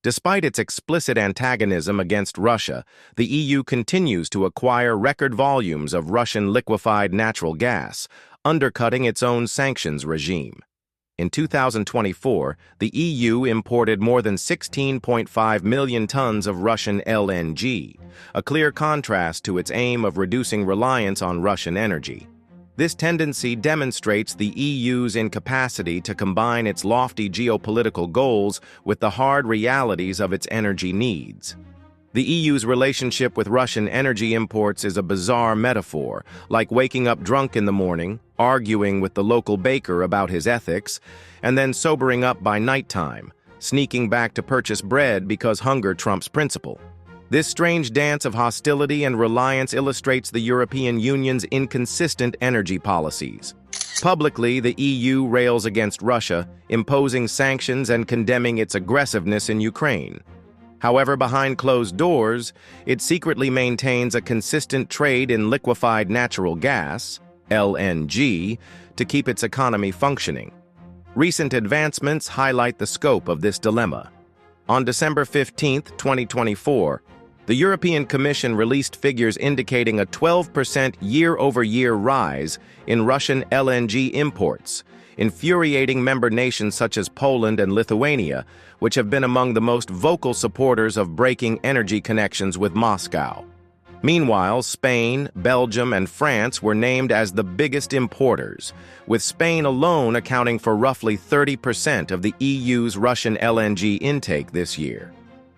Despite its explicit antagonism against Russia, the EU continues to acquire record volumes of Russian liquefied natural gas, undercutting its own sanctions regime. In 2024, the EU imported more than 16.5 million tons of Russian LNG, a clear contrast to its aim of reducing reliance on Russian energy. This tendency demonstrates the EU's incapacity to combine its lofty geopolitical goals with the hard realities of its energy needs. The EU's relationship with Russian energy imports is a bizarre metaphor, like waking up drunk in the morning, arguing with the local baker about his ethics, and then sobering up by nighttime, sneaking back to purchase bread because hunger trumps principle. This strange dance of hostility and reliance illustrates the European Union's inconsistent energy policies. Publicly, the EU rails against Russia, imposing sanctions and condemning its aggressiveness in Ukraine. However, behind closed doors, it secretly maintains a consistent trade in liquefied natural gas, LNG, to keep its economy functioning. Recent advancements highlight the scope of this dilemma. On December 15, 2024, the European Commission released figures indicating a 12% year-over-year rise in Russian LNG imports, infuriating member nations such as Poland and Lithuania, which have been among the most vocal supporters of breaking energy connections with Moscow. Meanwhile, Spain, Belgium, and France were named as the biggest importers, with Spain alone accounting for roughly 30% of the EU's Russian LNG intake this year.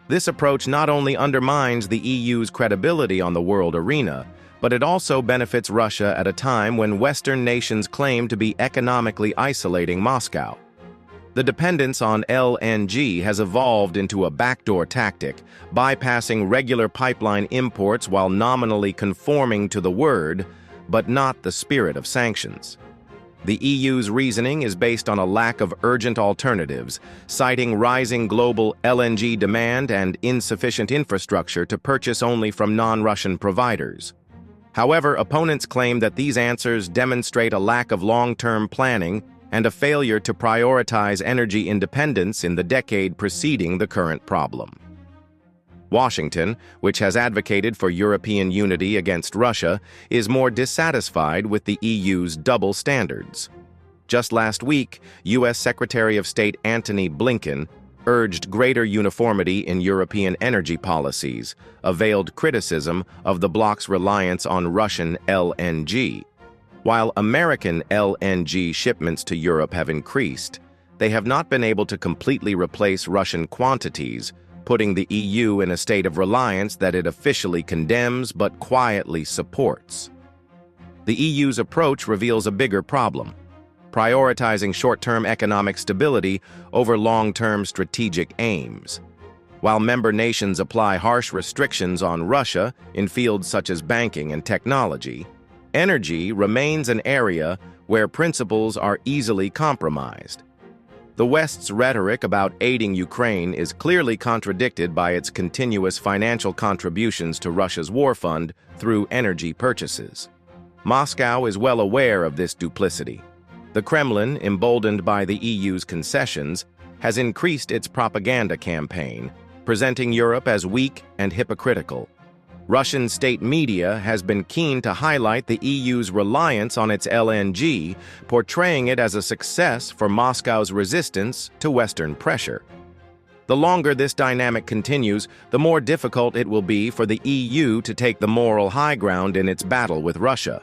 This approach not only undermines the EU's credibility on the world arena, but it also benefits Russia at a time when Western nations claim to be economically isolating Moscow. The dependence on LNG has evolved into a backdoor tactic, bypassing regular pipeline imports while nominally conforming to the word, but not the spirit of sanctions. The EU's reasoning is based on a lack of urgent alternatives, citing rising global LNG demand and insufficient infrastructure to purchase only from non-Russian providers. However, opponents claim that these answers demonstrate a lack of long-term planning and a failure to prioritize energy independence in the decade preceding the current problem. Washington, which has advocated for European unity against Russia, is more dissatisfied with the EU's double standards. Just last week, U.S. Secretary of State Antony Blinken urged greater uniformity in European energy policies, a veiled criticism of the bloc's reliance on Russian LNG. While American LNG shipments to Europe have increased, they have not been able to completely replace Russian quantities, putting the EU in a state of reliance that it officially condemns but quietly supports. The EU's approach reveals a bigger problem: prioritizing short-term economic stability over long-term strategic aims. While member nations apply harsh restrictions on Russia in fields such as banking and technology, energy remains an area where principles are easily compromised. The West's rhetoric about aiding Ukraine is clearly contradicted by its continuous financial contributions to Russia's war fund through energy purchases. Moscow is well aware of this duplicity. The Kremlin, emboldened by the EU's concessions, has increased its propaganda campaign, presenting Europe as weak and hypocritical. Russian state media has been keen to highlight the EU's reliance on its LNG, portraying it as a success for Moscow's resistance to Western pressure. The longer this dynamic continues, the more difficult it will be for the EU to take the moral high ground in its battle with Russia.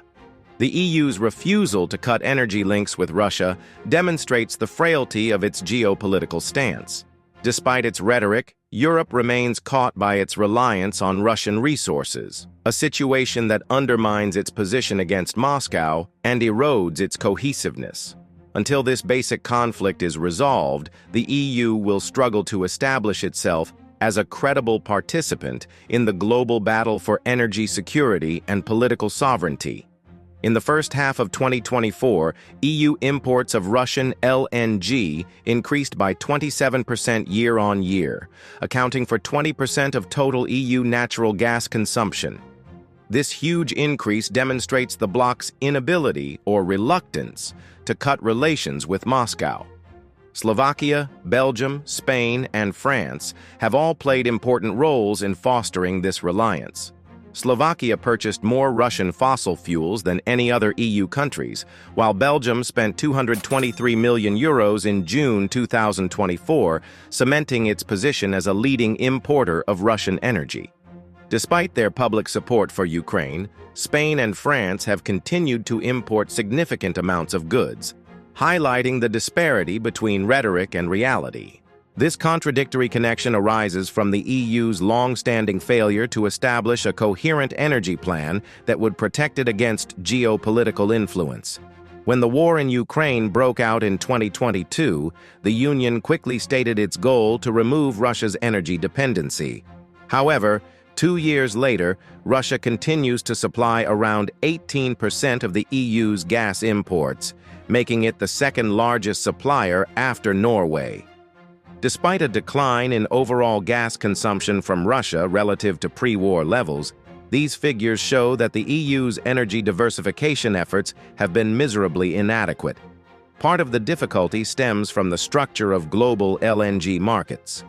The EU's refusal to cut energy links with Russia demonstrates the frailty of its geopolitical stance. Despite its rhetoric, Europe remains caught by its reliance on Russian resources, a situation that undermines its position against Moscow and erodes its cohesiveness. Until this basic conflict is resolved, the EU will struggle to establish itself as a credible participant in the global battle for energy security and political sovereignty. In the first half of 2024, EU imports of Russian LNG increased by 27% year-on-year, accounting for 20% of total EU natural gas consumption. This huge increase demonstrates the bloc's inability or reluctance to cut relations with Moscow. Slovakia, Belgium, Spain, and France have all played important roles in fostering this reliance. Slovakia purchased more Russian fossil fuels than any other EU countries, while Belgium spent €223 million in June 2024, cementing its position as a leading importer of Russian energy. Despite their public support for Ukraine, Spain and France have continued to import significant amounts of goods, highlighting the disparity between rhetoric and reality. This contradictory connection arises from the EU's long-standing failure to establish a coherent energy plan that would protect it against geopolitical influence. When the war in Ukraine broke out in 2022, the Union quickly stated its goal to remove Russia's energy dependency. However, 2 years later, Russia continues to supply around 18% of the EU's gas imports, making it the second-largest supplier after Norway. Despite a decline in overall gas consumption from Russia relative to pre-war levels, these figures show that the EU's energy diversification efforts have been miserably inadequate. Part of the difficulty stems from the structure of global LNG markets.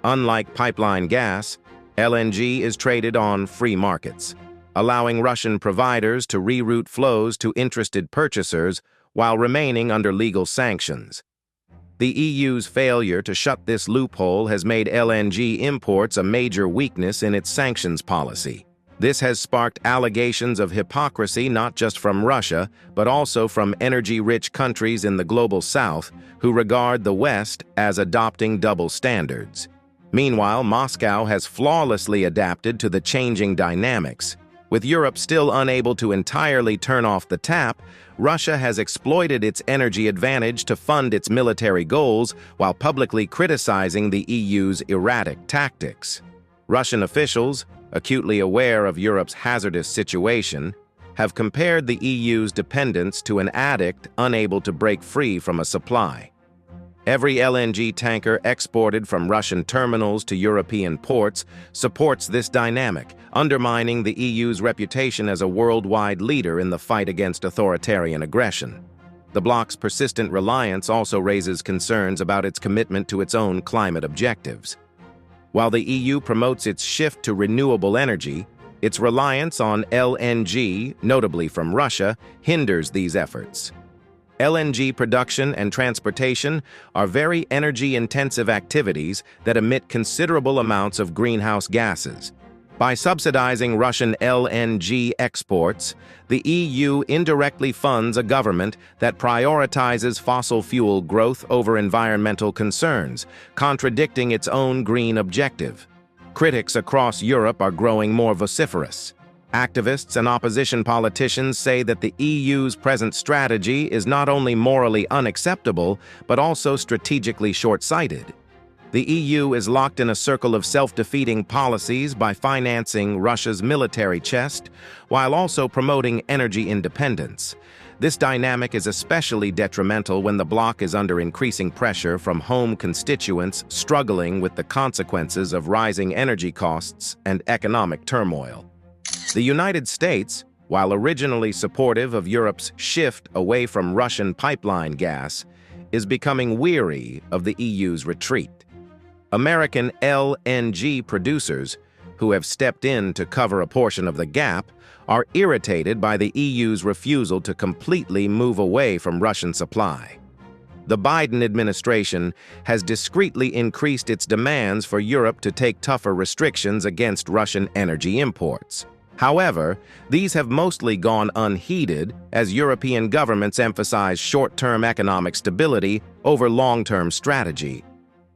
Unlike pipeline gas, LNG is traded on free markets, allowing Russian providers to reroute flows to interested purchasers while remaining under legal sanctions. The EU's failure to shut this loophole has made LNG imports a major weakness in its sanctions policy. This has sparked allegations of hypocrisy not just from Russia, but also from energy-rich countries in the global south who regard the West as adopting double standards. Meanwhile, Moscow has flawlessly adapted to the changing dynamics. With Europe still unable to entirely turn off the tap, Russia has exploited its energy advantage to fund its military goals while publicly criticizing the EU's erratic tactics. Russian officials, acutely aware of Europe's hazardous situation, have compared the EU's dependence to an addict unable to break free from a supply. Every LNG tanker exported from Russian terminals to European ports supports this dynamic, undermining the EU's reputation as a worldwide leader in the fight against authoritarian aggression. The bloc's persistent reliance also raises concerns about its commitment to its own climate objectives. While the EU promotes its shift to renewable energy, its reliance on LNG, notably from Russia, hinders these efforts. LNG production and transportation are very energy-intensive activities that emit considerable amounts of greenhouse gases. By subsidizing Russian LNG exports, the EU indirectly funds a government that prioritizes fossil fuel growth over environmental concerns, contradicting its own green objective. Critics across Europe are growing more vociferous. Activists and opposition politicians say that the EU's present strategy is not only morally unacceptable, but also strategically short-sighted. The EU is locked in a circle of self-defeating policies by financing Russia's military chest, while also promoting energy independence. This dynamic is especially detrimental when the bloc is under increasing pressure from home constituents struggling with the consequences of rising energy costs and economic turmoil. The United States, while originally supportive of Europe's shift away from Russian pipeline gas, is becoming weary of the EU's retreat. American LNG producers, who have stepped in to cover a portion of the gap, are irritated by the EU's refusal to completely move away from Russian supply. The Biden administration has discreetly increased its demands for Europe to take tougher restrictions against Russian energy imports. However, these have mostly gone unheeded as European governments emphasize short-term economic stability over long-term strategy.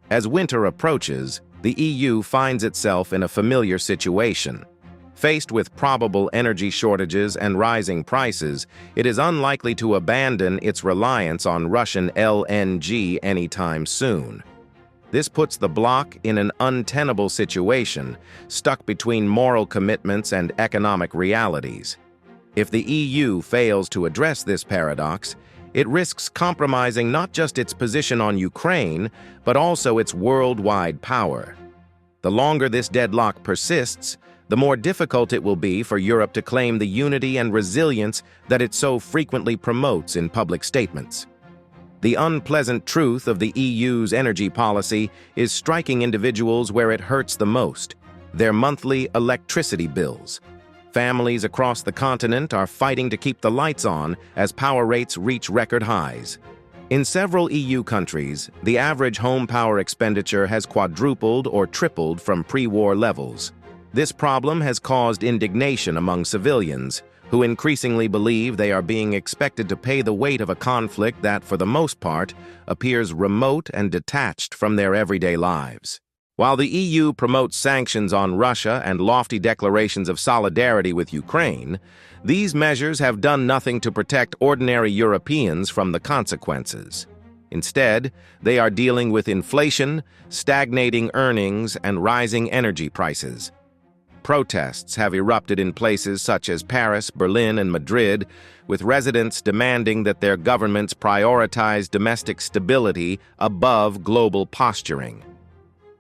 As winter approaches, the EU finds itself in a familiar situation. Faced with probable energy shortages and rising prices, it is unlikely to abandon its reliance on Russian LNG anytime soon. This puts the bloc in an untenable situation, stuck between moral commitments and economic realities. If the EU fails to address this paradox, it risks compromising not just its position on Ukraine, but also its worldwide power. The longer this deadlock persists, the more difficult it will be for Europe to claim the unity and resilience that it so frequently promotes in public statements. The unpleasant truth of the EU's energy policy is striking individuals where it hurts the most: their monthly electricity bills. Families across the continent are fighting to keep the lights on as power rates reach record highs. In several EU countries, the average home power expenditure has quadrupled or tripled from pre-war levels. This problem has caused indignation among civilians, who increasingly believe they are being expected to pay the weight of a conflict that, for the most part, appears remote and detached from their everyday lives. While the EU promotes sanctions on Russia and lofty declarations of solidarity with Ukraine, these measures have done nothing to protect ordinary Europeans from the consequences. Instead, they are dealing with inflation, stagnating earnings, and rising energy prices. Protests have erupted in places such as Paris, Berlin, and Madrid, with residents demanding that their governments prioritize domestic stability above global posturing.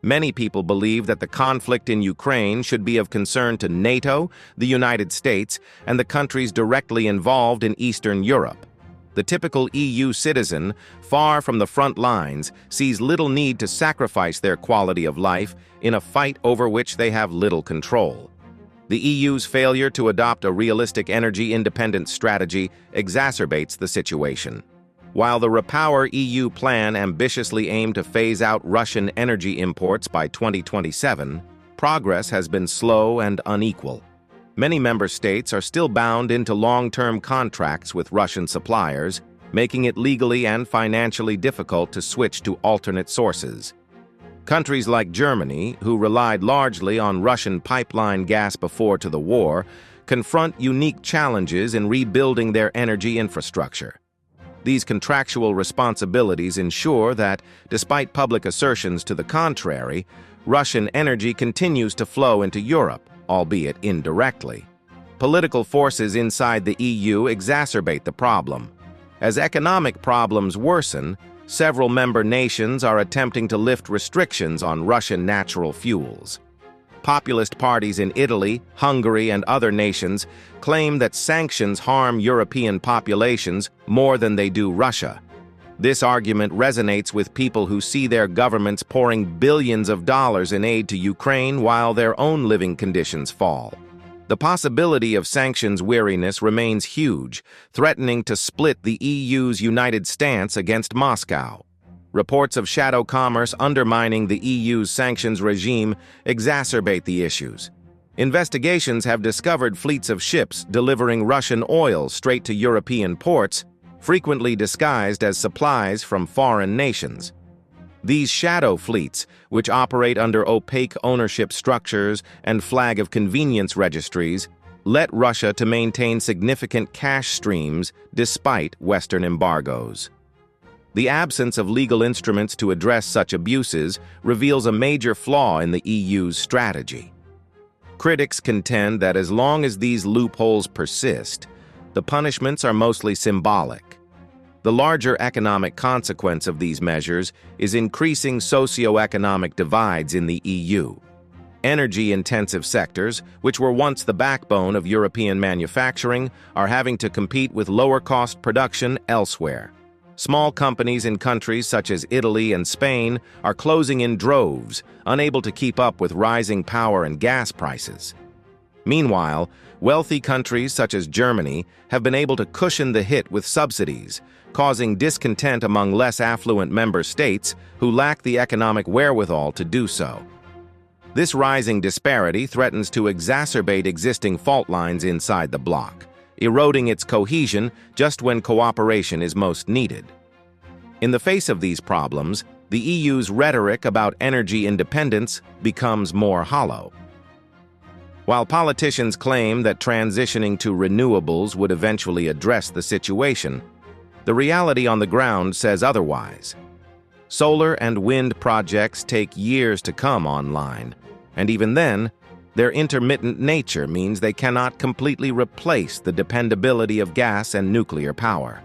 Many people believe that the conflict in Ukraine should be of concern to NATO, the United States, and the countries directly involved in Eastern Europe. The typical EU citizen, far from the front lines, sees little need to sacrifice their quality of life in a fight over which they have little control. The EU's failure to adopt a realistic energy independence strategy exacerbates the situation. While the REPower EU plan ambitiously aimed to phase out Russian energy imports by 2027, progress has been slow and unequal. Many member states are still bound into long-term contracts with Russian suppliers, making it legally and financially difficult to switch to alternate sources. Countries like Germany, who relied largely on Russian pipeline gas before the war, confront unique challenges in rebuilding their energy infrastructure. These contractual responsibilities ensure that, despite public assertions to the contrary, Russian energy continues to flow into Europe, albeit indirectly. Political forces inside the EU exacerbate the problem. As economic problems worsen, several member nations are attempting to lift restrictions on Russian natural fuels. Populist parties in Italy, Hungary, and other nations claim that sanctions harm European populations more than they do Russia. This argument resonates with people who see their governments pouring billions of dollars in aid to Ukraine while their own living conditions fall. The possibility of sanctions weariness remains huge, threatening to split the EU's united stance against Moscow. Reports of shadow commerce undermining the EU's sanctions regime exacerbate the issues. Investigations have discovered fleets of ships delivering Russian oil straight to European ports, frequently disguised as supplies from foreign nations. These shadow fleets, which operate under opaque ownership structures and flag of convenience registries, let Russia to maintain significant cash streams despite Western embargoes. The absence of legal instruments to address such abuses reveals a major flaw in the EU's strategy. Critics contend that as long as these loopholes persist, the punishments are mostly symbolic. The larger economic consequence of these measures is increasing socioeconomic divides in the EU. Energy-intensive sectors, which were once the backbone of European manufacturing, are having to compete with lower-cost production elsewhere. Small companies in countries such as Italy and Spain are closing in droves, unable to keep up with rising power and gas prices. Meanwhile, wealthy countries such as Germany have been able to cushion the hit with subsidies, causing discontent among less affluent member states who lack the economic wherewithal to do so. This rising disparity threatens to exacerbate existing fault lines inside the bloc, eroding its cohesion just when cooperation is most needed. In the face of these problems, the EU's rhetoric about energy independence becomes more hollow. While politicians claim that transitioning to renewables would eventually address the situation, the reality on the ground says otherwise. Solar and wind projects take years to come online, and even then, their intermittent nature means they cannot completely replace the dependability of gas and nuclear power.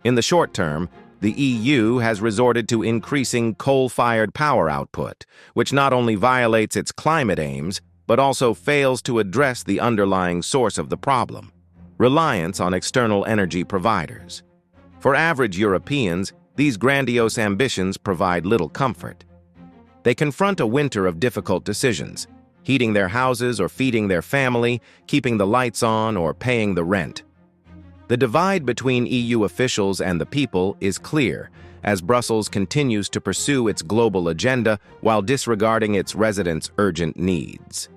In the short term, the EU has resorted to increasing coal-fired power output, which not only violates its climate aims, but also fails to address the underlying source of the problem: reliance on external energy providers. For average Europeans, these grandiose ambitions provide little comfort. They confront a winter of difficult decisions, heating their houses or feeding their family, keeping the lights on or paying the rent. The divide between EU officials and the people is clear, as Brussels continues to pursue its global agenda while disregarding its residents' urgent needs.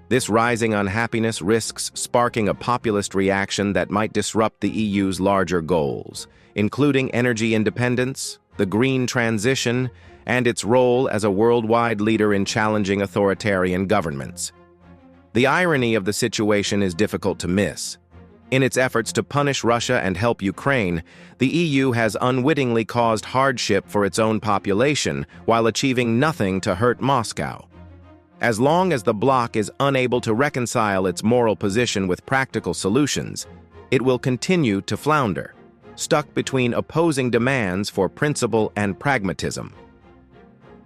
This rising unhappiness risks sparking a populist reaction that might disrupt the EU's larger goals, including energy independence, the green transition, and its role as a worldwide leader in challenging authoritarian governments. The irony of the situation is difficult to miss. In its efforts to punish Russia and help Ukraine, the EU has unwittingly caused hardship for its own population while achieving nothing to hurt Moscow. As long as the bloc is unable to reconcile its moral position with practical solutions, it will continue to flounder, stuck between opposing demands for principle and pragmatism.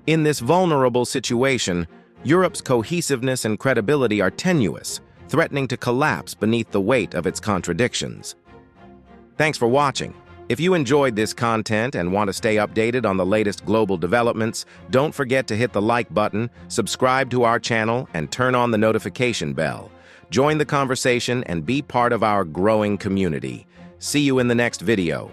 In this vulnerable situation, Europe's cohesiveness and credibility are tenuous, threatening to collapse beneath the weight of its contradictions. Thanks for watching. If you enjoyed this content and want to stay updated on the latest global developments, don't forget to hit the like button, subscribe to our channel, and turn on the notification bell. Join the conversation and be part of our growing community. See you in the next video.